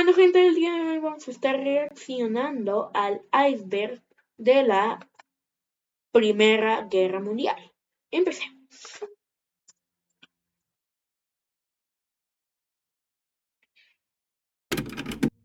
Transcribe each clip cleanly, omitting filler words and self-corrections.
Bueno, gente, el día de hoy vamos a estar reaccionando al iceberg de la Primera Guerra Mundial. Empecemos.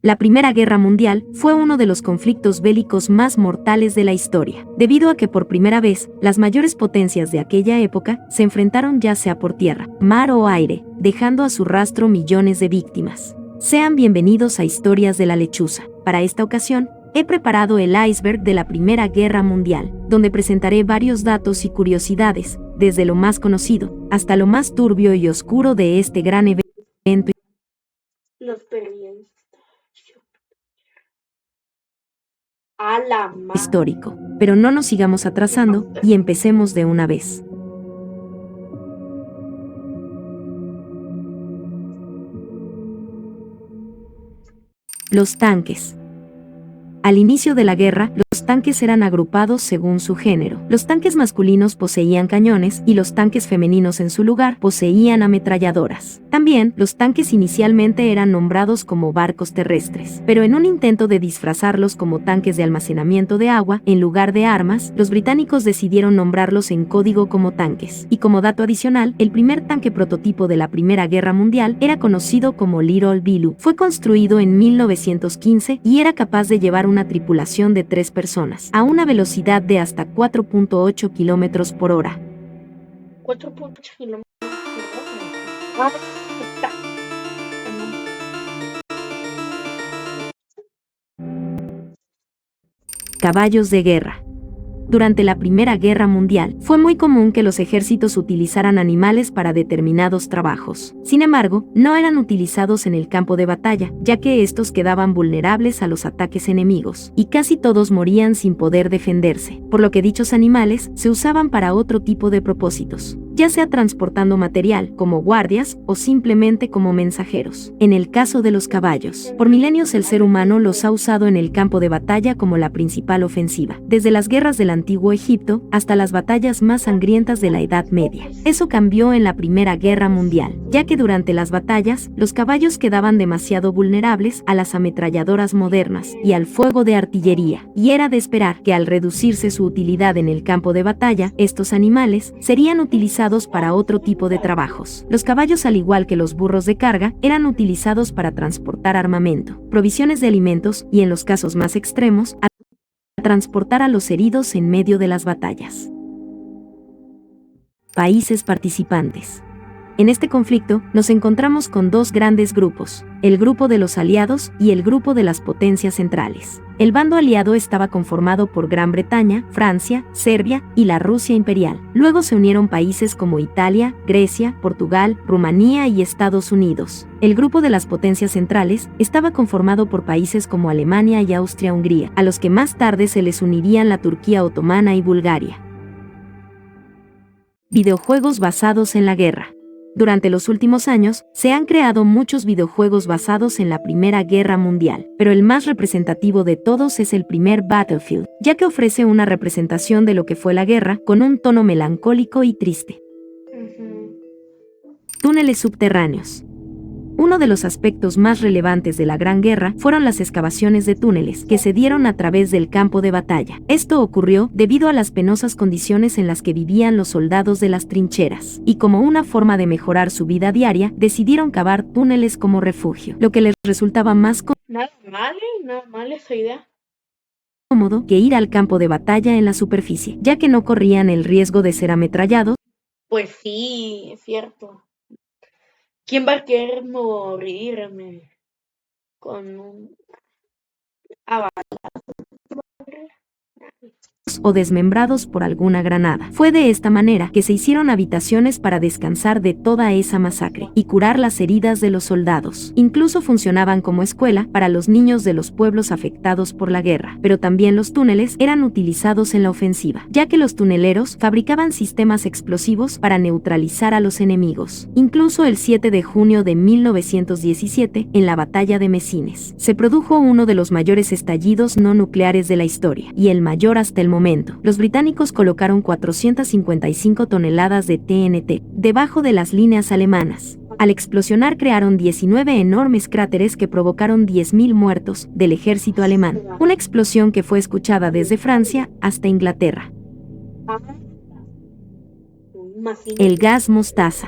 La Primera Guerra Mundial fue uno de los conflictos bélicos más mortales de la historia, debido a que por primera vez las mayores potencias de aquella época se enfrentaron ya sea por tierra, mar o aire, dejando a su rastro millones de víctimas. Sean bienvenidos a Historias de la Lechuza. Para esta ocasión, he preparado el iceberg de la Primera Guerra Mundial, donde presentaré varios datos y curiosidades, desde lo más conocido hasta lo más turbio y oscuro de este gran evento histórico. Pero no nos sigamos atrasando y empecemos de una vez. Los tanques. Al inicio de la guerra, los tanques eran agrupados según su género. Los tanques masculinos poseían cañones y los tanques femeninos en su lugar poseían ametralladoras. También, los tanques inicialmente eran nombrados como barcos terrestres, pero en un intento de disfrazarlos como tanques de almacenamiento de agua, en lugar de armas, los británicos decidieron nombrarlos en código como tanques. Y como dato adicional, el primer tanque prototipo de la Primera Guerra Mundial era conocido como Little Billu. Fue construido en 1915 y era capaz de llevar una tripulación de 3 personas, a una velocidad de hasta 4.8 kilómetros por hora. 4.8 kilómetros por hora. Caballos de guerra. Durante la Primera Guerra Mundial, fue muy común que los ejércitos utilizaran animales para determinados trabajos. Sin embargo, no eran utilizados en el campo de batalla, ya que estos quedaban vulnerables a los ataques enemigos, y casi todos morían sin poder defenderse, por lo que dichos animales se usaban para otro tipo de propósitos, ya sea transportando material, como guardias, o simplemente como mensajeros. En el caso de los caballos, por milenios el ser humano los ha usado en el campo de batalla como la principal ofensiva, desde las guerras del Antiguo Egipto hasta las batallas más sangrientas de la Edad Media. Eso cambió en la Primera Guerra Mundial, ya que durante las batallas, los caballos quedaban demasiado vulnerables a las ametralladoras modernas y al fuego de artillería, y era de esperar que al reducirse su utilidad en el campo de batalla, estos animales serían utilizados para otro tipo de trabajos. Los caballos, al igual que los burros de carga, eran utilizados para transportar armamento, provisiones de alimentos y, en los casos más extremos, a transportar a los heridos en medio de las batallas. Países participantes. En este conflicto nos encontramos con dos grandes grupos, el grupo de los aliados y el grupo de las potencias centrales. El bando aliado estaba conformado por Gran Bretaña, Francia, Serbia y la Rusia imperial. Luego se unieron países como Italia, Grecia, Portugal, Rumanía y Estados Unidos. El grupo de las potencias centrales estaba conformado por países como Alemania y Austria-Hungría, a los que más tarde se les unirían la Turquía otomana y Bulgaria. Videojuegos basados en la guerra. Durante los últimos años, se han creado muchos videojuegos basados en la Primera Guerra Mundial, pero el más representativo de todos es el primer Battlefield, ya que ofrece una representación de lo que fue la guerra con un tono melancólico y triste. Túneles subterráneos. Uno de los aspectos más relevantes de la Gran Guerra fueron las excavaciones de túneles que se dieron a través del campo de batalla. Esto ocurrió debido a las penosas condiciones en las que vivían los soldados de las trincheras, y como una forma de mejorar su vida diaria, decidieron cavar túneles como refugio, lo que les resultaba más Nada mal esa idea. Cómodo que ir al campo de batalla en la superficie, ya que no corrían el riesgo de ser ametrallados. Pues sí, es cierto. ¿Quién va a querer morirme con un o desmembrados por alguna granada? Fue de esta manera que se hicieron habitaciones para descansar de toda esa masacre y curar las heridas de los soldados. Incluso funcionaban como escuela para los niños de los pueblos afectados por la guerra. Pero también los túneles eran utilizados en la ofensiva, ya que los tuneleros fabricaban sistemas explosivos para neutralizar a los enemigos. Incluso el 7 de junio de 1917, en la batalla de Messines, se produjo uno de los mayores estallidos no nucleares de la historia, y el mayor hasta el momento. Los británicos colocaron 455 toneladas de TNT debajo de las líneas alemanas. Al explosionar crearon 19 enormes cráteres que provocaron 10.000 muertos del ejército alemán. Una explosión que fue escuchada desde Francia hasta Inglaterra. El gas mostaza.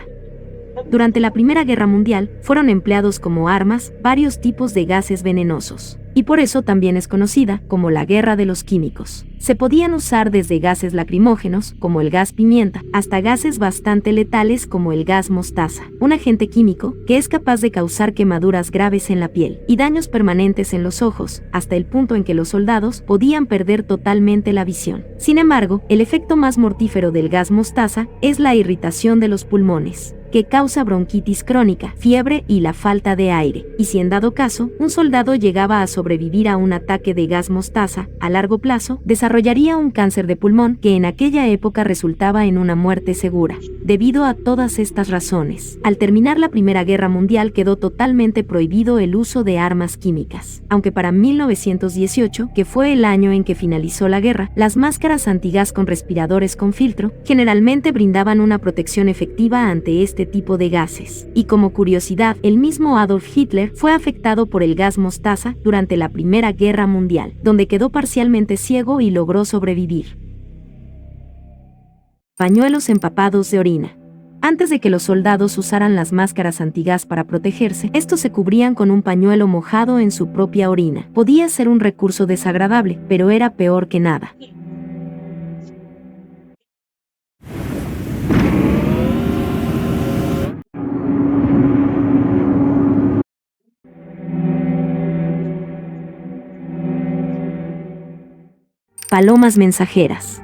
Durante la Primera Guerra Mundial fueron empleados como armas varios tipos de gases venenosos, y por eso también es conocida como la Guerra de los Químicos. Se podían usar desde gases lacrimógenos, como el gas pimienta, hasta gases bastante letales como el gas mostaza, un agente químico que es capaz de causar quemaduras graves en la piel y daños permanentes en los ojos, hasta el punto en que los soldados podían perder totalmente la visión. Sin embargo, el efecto más mortífero del gas mostaza es la irritación de los pulmones, que causa bronquitis crónica, fiebre y la falta de aire. Y si en dado caso, un soldado llegaba a sobrevivir a un ataque de gas mostaza, a largo plazo, desarrollaría un cáncer de pulmón que en aquella época resultaba en una muerte segura. Debido a todas estas razones, al terminar la Primera Guerra Mundial quedó totalmente prohibido el uso de armas químicas. Aunque para 1918, que fue el año en que finalizó la guerra, las máscaras antigas con respiradores con filtro generalmente brindaban una protección efectiva ante este tipo de gases. Y como curiosidad, el mismo Adolf Hitler fue afectado por el gas mostaza durante la Primera Guerra Mundial, donde quedó parcialmente ciego y logró sobrevivir. Pañuelos empapados de orina. Antes de que los soldados usaran las máscaras antigas para protegerse, estos se cubrían con un pañuelo mojado en su propia orina. Podía ser un recurso desagradable, pero era peor que nada. Palomas mensajeras.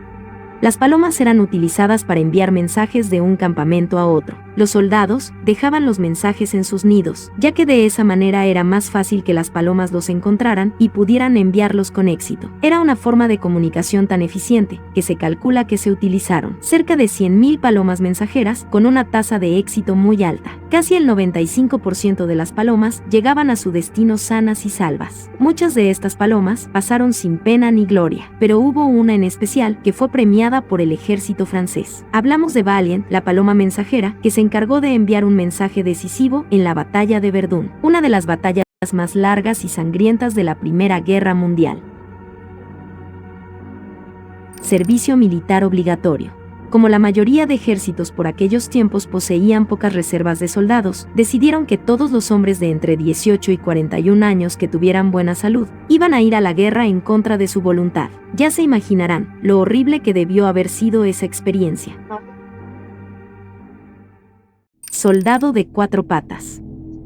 Las palomas eran utilizadas para enviar mensajes de un campamento a otro. Los soldados dejaban los mensajes en sus nidos, ya que de esa manera era más fácil que las palomas los encontraran y pudieran enviarlos con éxito. Era una forma de comunicación tan eficiente que se calcula que se utilizaron cerca de 100.000 palomas mensajeras con una tasa de éxito muy alta. Casi el 95% de las palomas llegaban a su destino sanas y salvas. Muchas de estas palomas pasaron sin pena ni gloria, pero hubo una en especial que fue premiada por el ejército francés. Hablamos de Valiant, la paloma mensajera, que se encargó de enviar un mensaje decisivo en la batalla de Verdún, una de las batallas más largas y sangrientas de la Primera Guerra Mundial. Servicio militar obligatorio. Como la mayoría de ejércitos por aquellos tiempos poseían pocas reservas de soldados, decidieron que todos los hombres de entre 18 y 41 años que tuvieran buena salud iban a ir a la guerra en contra de su voluntad. Ya se imaginarán lo horrible que debió haber sido esa experiencia. Soldado de cuatro patas.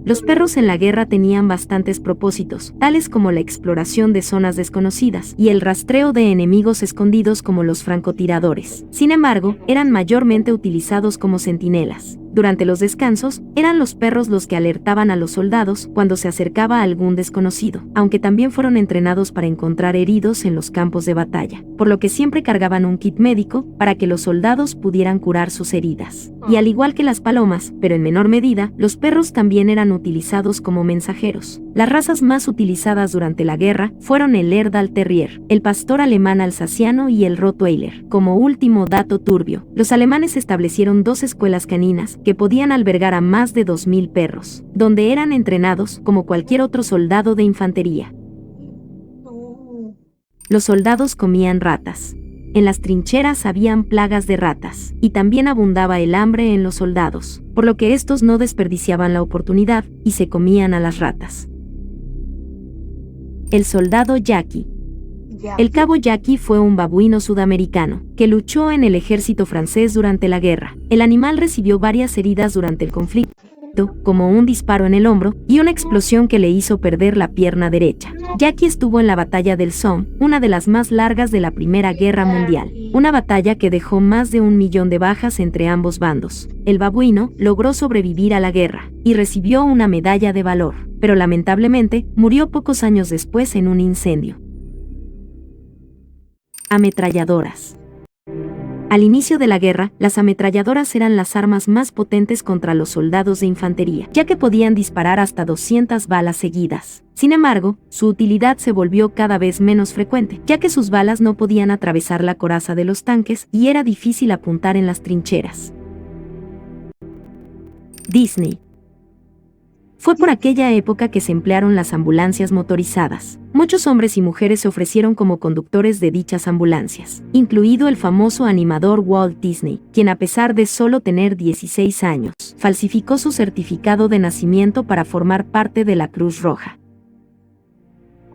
Los perros en la guerra tenían bastantes propósitos, tales como la exploración de zonas desconocidas y el rastreo de enemigos escondidos como los francotiradores. Sin embargo, eran mayormente utilizados como centinelas. Durante los descansos, eran los perros los que alertaban a los soldados cuando se acercaba algún desconocido, aunque también fueron entrenados para encontrar heridos en los campos de batalla, por lo que siempre cargaban un kit médico para que los soldados pudieran curar sus heridas. Y al igual que las palomas, pero en menor medida, los perros también eran utilizados como mensajeros. Las razas más utilizadas durante la guerra fueron el Erdal Terrier, el pastor alemán alsaciano y el Rottweiler. Como último dato turbio, los alemanes establecieron 2 escuelas caninas que podían albergar a más de 2.000 perros, donde eran entrenados como cualquier otro soldado de infantería. Los soldados comían ratas. En las trincheras habían plagas de ratas, y también abundaba el hambre en los soldados, por lo que estos no desperdiciaban la oportunidad y se comían a las ratas. El soldado yaqui. El cabo Yaqui fue un babuino sudamericano que luchó en el ejército francés durante la guerra. El animal recibió varias heridas durante el conflicto, como un disparo en el hombro y una explosión que le hizo perder la pierna derecha. Yaqui estuvo en la batalla del Somme, una de las más largas de la Primera Guerra Mundial, una batalla que dejó más de 1 millón de bajas entre ambos bandos. El babuino logró sobrevivir a la guerra y recibió una medalla de valor, pero lamentablemente murió pocos años después en un incendio. Ametralladoras. Al inicio de la guerra, las ametralladoras eran las armas más potentes contra los soldados de infantería, ya que podían disparar hasta 200 balas seguidas. Sin embargo, su utilidad se volvió cada vez menos frecuente, ya que sus balas no podían atravesar la coraza de los tanques y era difícil apuntar en las trincheras. Disney. Fue por aquella época que se emplearon las ambulancias motorizadas. Muchos hombres y mujeres se ofrecieron como conductores de dichas ambulancias, incluido el famoso animador Walt Disney, quien a pesar de solo tener 16 años, falsificó su certificado de nacimiento para formar parte de la Cruz Roja.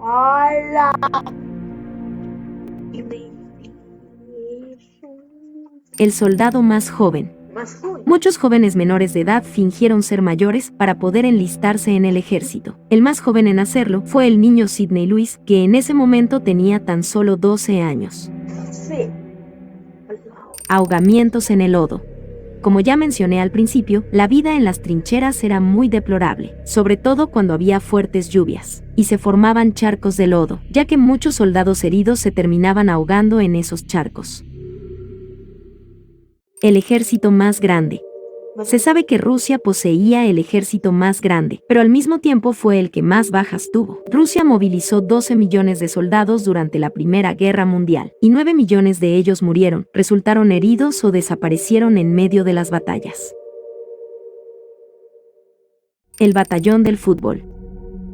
¡Hala! El soldado más joven. Muchos jóvenes menores de edad fingieron ser mayores para poder enlistarse en el ejército. El más joven en hacerlo fue el niño Sidney Luis, que en ese momento tenía tan solo 12 años. Sí. Ahogamientos en el lodo. Como ya mencioné al principio, la vida en las trincheras era muy deplorable, sobre todo cuando había fuertes lluvias, y se formaban charcos de lodo, ya que muchos soldados heridos se terminaban ahogando en esos charcos. El ejército más grande. Se sabe que Rusia poseía el ejército más grande, pero al mismo tiempo fue el que más bajas tuvo. Rusia movilizó 12 millones de soldados durante la Primera Guerra Mundial, y 9 millones de ellos murieron, resultaron heridos o desaparecieron en medio de las batallas. El batallón del fútbol.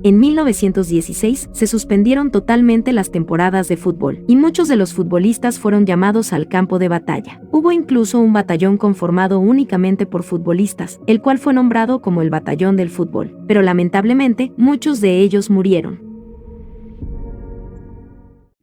En 1916 se suspendieron totalmente las temporadas de fútbol, y muchos de los futbolistas fueron llamados al campo de batalla. Hubo incluso un batallón conformado únicamente por futbolistas, el cual fue nombrado como el batallón del fútbol, pero lamentablemente muchos de ellos murieron.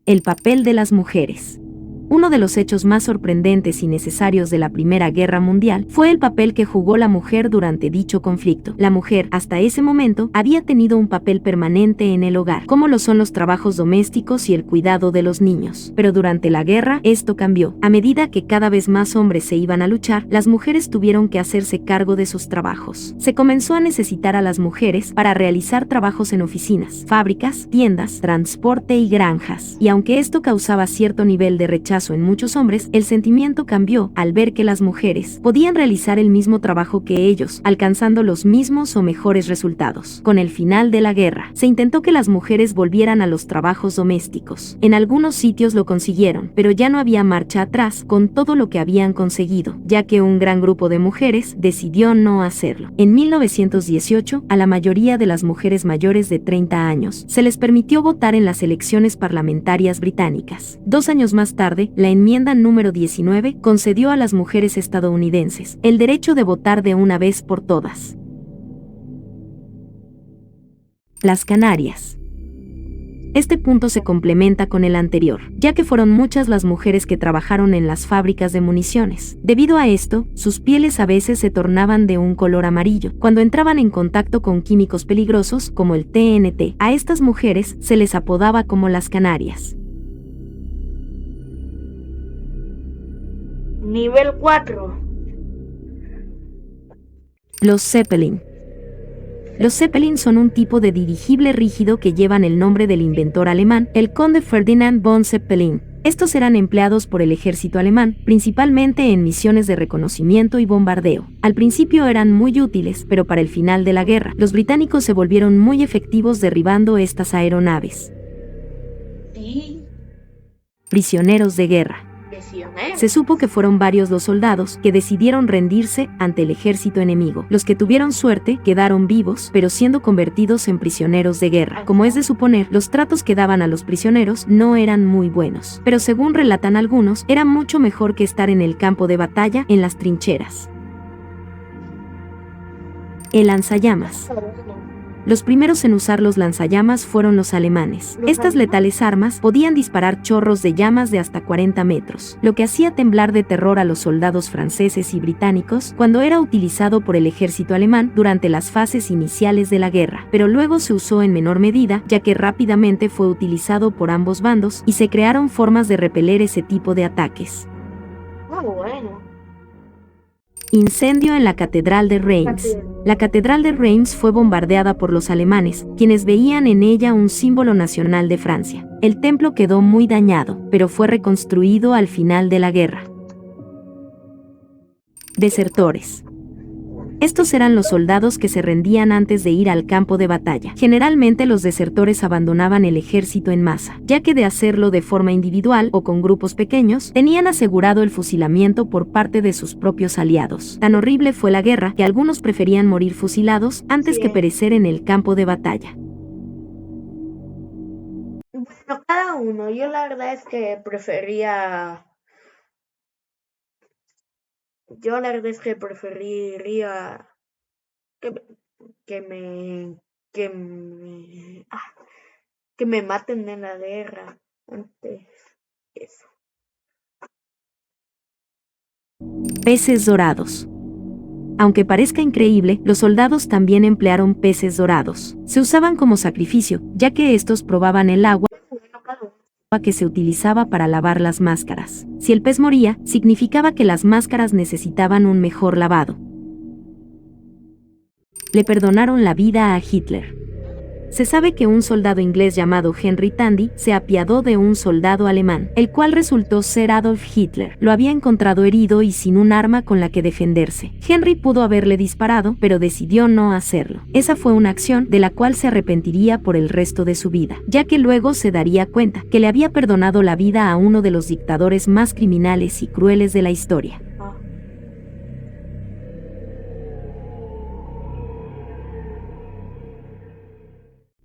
El papel de las mujeres. Uno de los hechos más sorprendentes y necesarios de la Primera Guerra Mundial fue el papel que jugó la mujer durante dicho conflicto. La mujer, hasta ese momento, había tenido un papel permanente en el hogar, como lo son los trabajos domésticos y el cuidado de los niños. Pero durante la guerra, esto cambió. A medida que cada vez más hombres se iban a luchar, las mujeres tuvieron que hacerse cargo de sus trabajos. Se comenzó a necesitar a las mujeres para realizar trabajos en oficinas, fábricas, tiendas, transporte y granjas. Y aunque esto causaba cierto nivel de rechazo en muchos hombres, el sentimiento cambió al ver que las mujeres podían realizar el mismo trabajo que ellos, alcanzando los mismos o mejores resultados. Con el final de la guerra, se intentó que las mujeres volvieran a los trabajos domésticos. En algunos sitios lo consiguieron, pero ya no había marcha atrás con todo lo que habían conseguido, ya que un gran grupo de mujeres decidió no hacerlo. En 1918, a la mayoría de las mujeres mayores de 30 años se les permitió votar en las elecciones parlamentarias británicas. 2 años más tarde, la enmienda número 19 concedió a las mujeres estadounidenses el derecho de votar de una vez por todas. Las Canarias. Este punto se complementa con el anterior, ya que fueron muchas las mujeres que trabajaron en las fábricas de municiones. Debido a esto, sus pieles a veces se tornaban de un color amarillo, cuando entraban en contacto con químicos peligrosos como el TNT. A estas mujeres se les apodaba como las Canarias. Nivel 4. Los Zeppelin. Los Zeppelin son un tipo de dirigible rígido que llevan el nombre del inventor alemán, el conde Ferdinand von Zeppelin. Estos eran empleados por el ejército alemán, principalmente en misiones de reconocimiento y bombardeo. Al principio eran muy útiles, pero para el final de la guerra, los británicos se volvieron muy efectivos derribando estas aeronaves. Sí. Prisioneros de guerra. Se supo que fueron varios los soldados que decidieron rendirse ante el ejército enemigo. Los que tuvieron suerte quedaron vivos, pero siendo convertidos en prisioneros de guerra. Como es de suponer, los tratos que daban a los prisioneros no eran muy buenos, pero según relatan algunos, era mucho mejor que estar en el campo de batalla en las trincheras. El lanzallamas. Los primeros en usar los lanzallamas fueron los alemanes. Estas letales armas podían disparar chorros de llamas de hasta 40 metros, lo que hacía temblar de terror a los soldados franceses y británicos cuando era utilizado por el ejército alemán durante las fases iniciales de la guerra, pero luego se usó en menor medida, ya que rápidamente fue utilizado por ambos bandos y se crearon formas de repeler ese tipo de ataques. Bueno. Incendio en la Catedral de Reims. La Catedral de Reims fue bombardeada por los alemanes, quienes veían en ella un símbolo nacional de Francia. El templo quedó muy dañado, pero fue reconstruido al final de la guerra. Desertores. Estos eran los soldados que se rendían antes de ir al campo de batalla. Generalmente los desertores abandonaban el ejército en masa, ya que de hacerlo de forma individual o con grupos pequeños, tenían asegurado el fusilamiento por parte de sus propios aliados. Tan horrible fue la guerra que algunos preferían morir fusilados antes que perecer en el campo de batalla. Bueno, cada uno. Yo la verdad es que preferiría que, que me que me que me maten en la guerra antes que eso. Peces dorados. Aunque parezca increíble, los soldados también emplearon peces dorados. Se usaban como sacrificio, ya que estos probaban el agua que se utilizaba para lavar las máscaras. Si el pez moría, significaba que las máscaras necesitaban un mejor lavado. Le perdonaron la vida a Hitler. Se sabe que un soldado inglés llamado Henry Tandy se apiadó de un soldado alemán, el cual resultó ser Adolf Hitler. Lo había encontrado herido y sin un arma con la que defenderse. Henry pudo haberle disparado, pero decidió no hacerlo. Esa fue una acción de la cual se arrepentiría por el resto de su vida, ya que luego se daría cuenta que le había perdonado la vida a uno de los dictadores más criminales y crueles de la historia.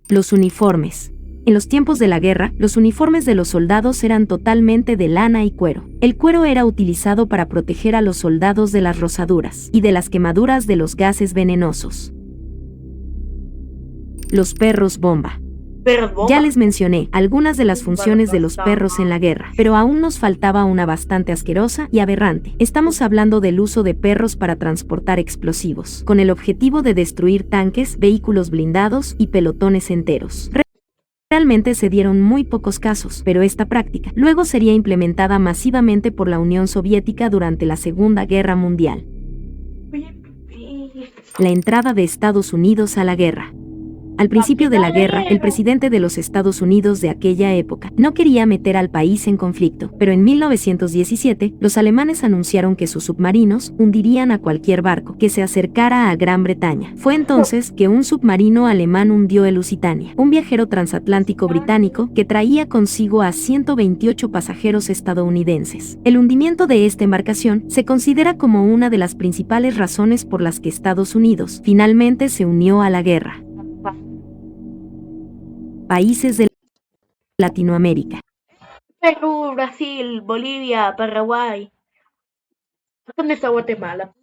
Los uniformes. En los tiempos de la guerra, los uniformes de los soldados eran totalmente de lana y cuero. El cuero era utilizado para proteger a los soldados de las rozaduras y de las quemaduras de los gases venenosos. Los perros bomba. Ya les mencioné algunas de las funciones de los perros en la guerra, pero aún nos faltaba una bastante asquerosa y aberrante. Estamos hablando del uso de perros para transportar explosivos, con el objetivo de destruir tanques, vehículos blindados y pelotones enteros. Realmente se dieron muy pocos casos, pero esta práctica luego sería implementada masivamente por la Unión Soviética durante la Segunda Guerra Mundial. La entrada de Estados Unidos a la guerra. Al principio de la guerra, el presidente de los Estados Unidos de aquella época no quería meter al país en conflicto, pero en 1917 los alemanes anunciaron que sus submarinos hundirían a cualquier barco que se acercara a Gran Bretaña. Fue entonces que un submarino alemán hundió el Lusitania, un viajero transatlántico británico que traía consigo a 128 pasajeros estadounidenses. El hundimiento de esta embarcación se considera como una de las principales razones por las que Estados Unidos finalmente se unió a la guerra. Países de Latinoamérica. Perú, Brasil, Bolivia, Paraguay. ¿Dónde está Guatemala?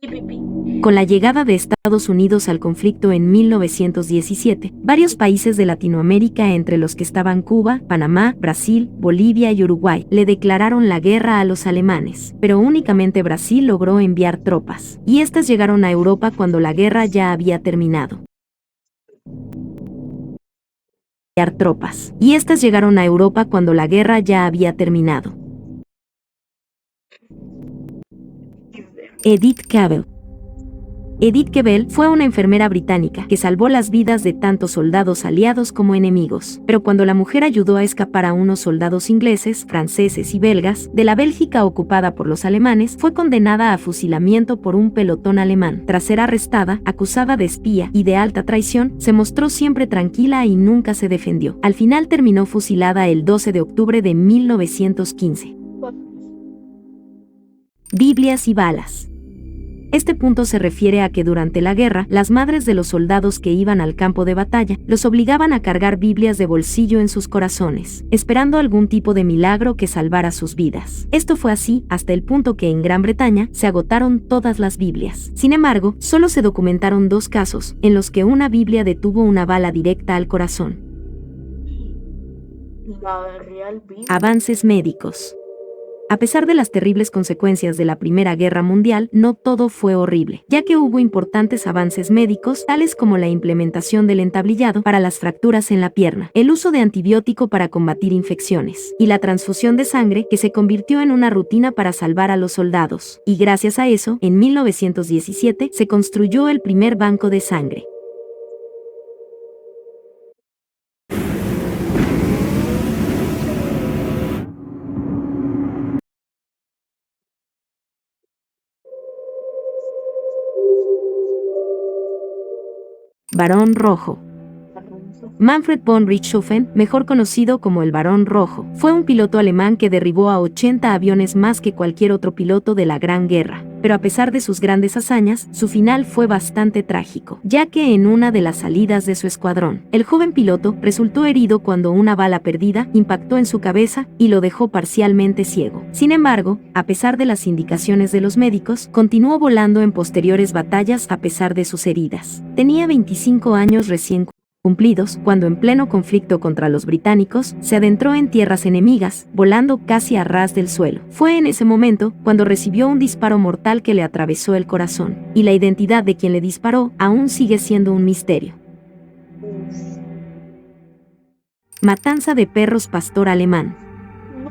Con la llegada de Estados Unidos al conflicto en 1917, varios países de Latinoamérica, entre los que estaban Cuba, Panamá, Brasil, Bolivia y Uruguay, le declararon la guerra a los alemanes, pero únicamente Brasil logró enviar tropas, y estas llegaron a Europa cuando la guerra ya había terminado. Edith Cavell. Edith Cavell fue una enfermera británica que salvó las vidas de tanto soldados aliados como enemigos, pero cuando la mujer ayudó a escapar a unos soldados ingleses, franceses y belgas de la Bélgica ocupada por los alemanes, fue condenada a fusilamiento por un pelotón alemán. Tras ser arrestada, acusada de espía y de alta traición, se mostró siempre tranquila y nunca se defendió. Al final terminó fusilada el 12 de octubre de 1915. Biblias y balas. Este punto se refiere a que durante la guerra, las madres de los soldados que iban al campo de batalla los obligaban a cargar Biblias de bolsillo en sus corazones, esperando algún tipo de milagro que salvara sus vidas. Esto fue así hasta el punto que en Gran Bretaña se agotaron todas las Biblias. Sin embargo, solo se documentaron 2 casos en los que una Biblia detuvo una bala directa al corazón. Avances médicos. A pesar de las terribles consecuencias de la Primera Guerra Mundial, no todo fue horrible, ya que hubo importantes avances médicos, tales como la implementación del entablillado para las fracturas en la pierna, el uso de antibiótico para combatir infecciones, y la transfusión de sangre, que se convirtió en una rutina para salvar a los soldados. Y gracias a eso, en 1917 se construyó el primer banco de sangre. Barón Rojo. Manfred von Richthofen, mejor conocido como el Barón Rojo, fue un piloto alemán que derribó a 80 aviones más que cualquier otro piloto de la Gran Guerra. Pero a pesar de sus grandes hazañas, su final fue bastante trágico, ya que en una de las salidas de su escuadrón, el joven piloto resultó herido cuando una bala perdida impactó en su cabeza y lo dejó parcialmente ciego. Sin embargo, a pesar de las indicaciones de los médicos, continuó volando en posteriores batallas a pesar de sus heridas. Tenía 25 años recién cumplidos, cuando en pleno conflicto contra los británicos, se adentró en tierras enemigas, volando casi a ras del suelo. Fue en ese momento cuando recibió un disparo mortal que le atravesó el corazón, y la identidad de quien le disparó aún sigue siendo un misterio. Matanza de perros pastor alemán.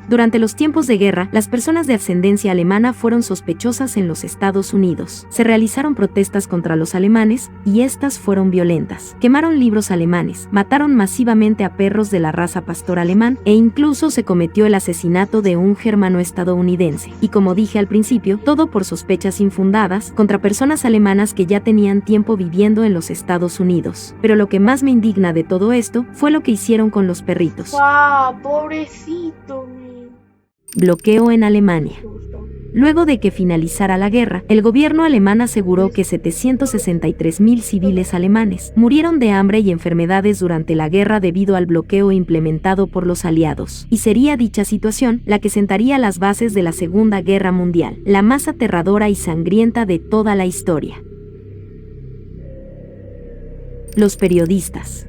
Durante los tiempos de guerra, las personas de ascendencia alemana fueron sospechosas en los Estados Unidos. Se realizaron protestas contra los alemanes, y estas fueron violentas. Quemaron libros alemanes, mataron masivamente a perros de la raza pastor alemán, e incluso se cometió el asesinato de un germano estadounidense. Y como dije al principio, todo por sospechas infundadas contra personas alemanas que ya tenían tiempo viviendo en los Estados Unidos. Pero lo que más me indigna de todo esto fue lo que hicieron con los perritos. ¡Ah, pobrecito! Bloqueo en Alemania. Luego de que finalizara la guerra, el gobierno alemán aseguró que 763.000 civiles alemanes murieron de hambre y enfermedades durante la guerra debido al bloqueo implementado por los aliados. Y sería dicha situación la que sentaría las bases de la Segunda Guerra Mundial, la más aterradora y sangrienta de toda la historia. Los periodistas.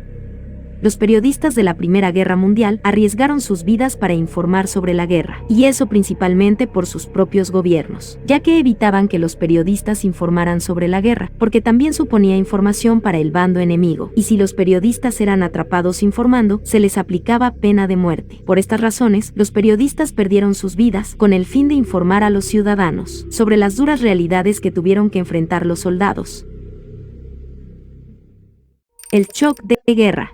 Los periodistas de la Primera Guerra Mundial arriesgaron sus vidas para informar sobre la guerra, y eso principalmente por sus propios gobiernos, ya que evitaban que los periodistas informaran sobre la guerra, porque también suponía información para el bando enemigo, y si los periodistas eran atrapados informando, se les aplicaba pena de muerte. Por estas razones, los periodistas perdieron sus vidas con el fin de informar a los ciudadanos sobre las duras realidades que tuvieron que enfrentar los soldados. El shock de guerra.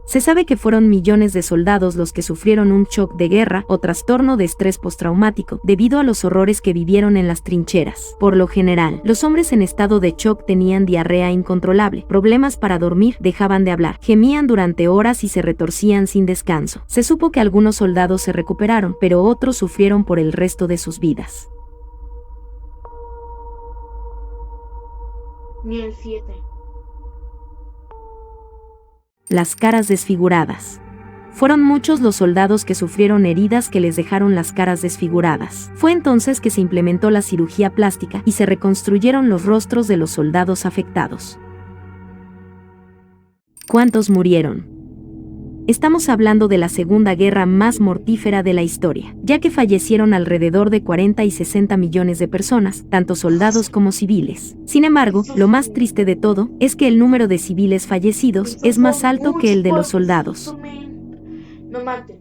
Se sabe que fueron millones de soldados los que sufrieron un shock de guerra o trastorno de estrés postraumático debido a los horrores que vivieron en las trincheras. Por lo general, los hombres en estado de shock tenían diarrea incontrolable, problemas para dormir, dejaban de hablar, gemían durante horas y se retorcían sin descanso. Se supo que algunos soldados se recuperaron, pero otros sufrieron por el resto de sus vidas. Ni el 7. Las caras desfiguradas. Fueron muchos los soldados que sufrieron heridas que les dejaron las caras desfiguradas. Fue entonces que se implementó la cirugía plástica y se reconstruyeron los rostros de los soldados afectados. ¿Cuántos murieron? Estamos hablando de la segunda guerra más mortífera de la historia, ya que fallecieron alrededor de 40 y 60 millones de personas, tanto soldados como civiles. Sin embargo, lo más triste de todo es que el número de civiles fallecidos es más alto que el de los soldados. No maten.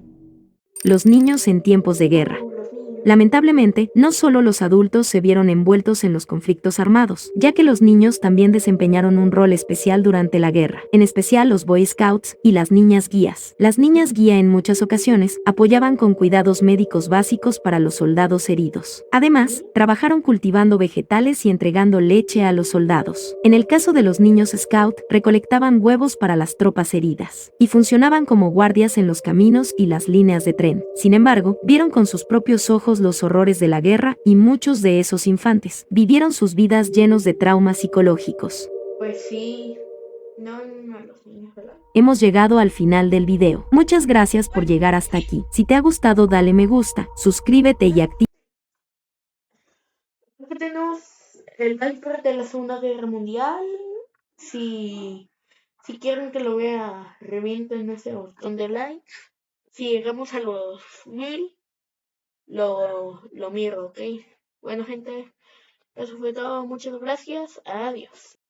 Los niños en tiempos de guerra. Lamentablemente, no solo los adultos se vieron envueltos en los conflictos armados, ya que los niños también desempeñaron un rol especial durante la guerra, en especial los Boy Scouts y las niñas guías. Las niñas guía en muchas ocasiones apoyaban con cuidados médicos básicos para los soldados heridos. Además, trabajaron cultivando vegetales y entregando leche a los soldados. En el caso de los niños Scout, recolectaban huevos para las tropas heridas, y funcionaban como guardias en los caminos y las líneas de tren. Sin embargo, vieron con sus propios ojos los horrores de la guerra y muchos de esos infantes vivieron sus vidas llenos de traumas psicológicos. Pues sí. No, los niños, ¿verdad? Hemos llegado al final del video. Muchas gracias por llegar hasta aquí. Si te ha gustado, dale me gusta, suscríbete y activa. Aquí tenemos el iceberg de la Segunda Guerra Mundial. Si quieren que lo vea, revienten ese botón de like. Si llegamos a los 1000, lo miro, ¿ok? Bueno, gente, eso fue todo. Muchas gracias. Adiós.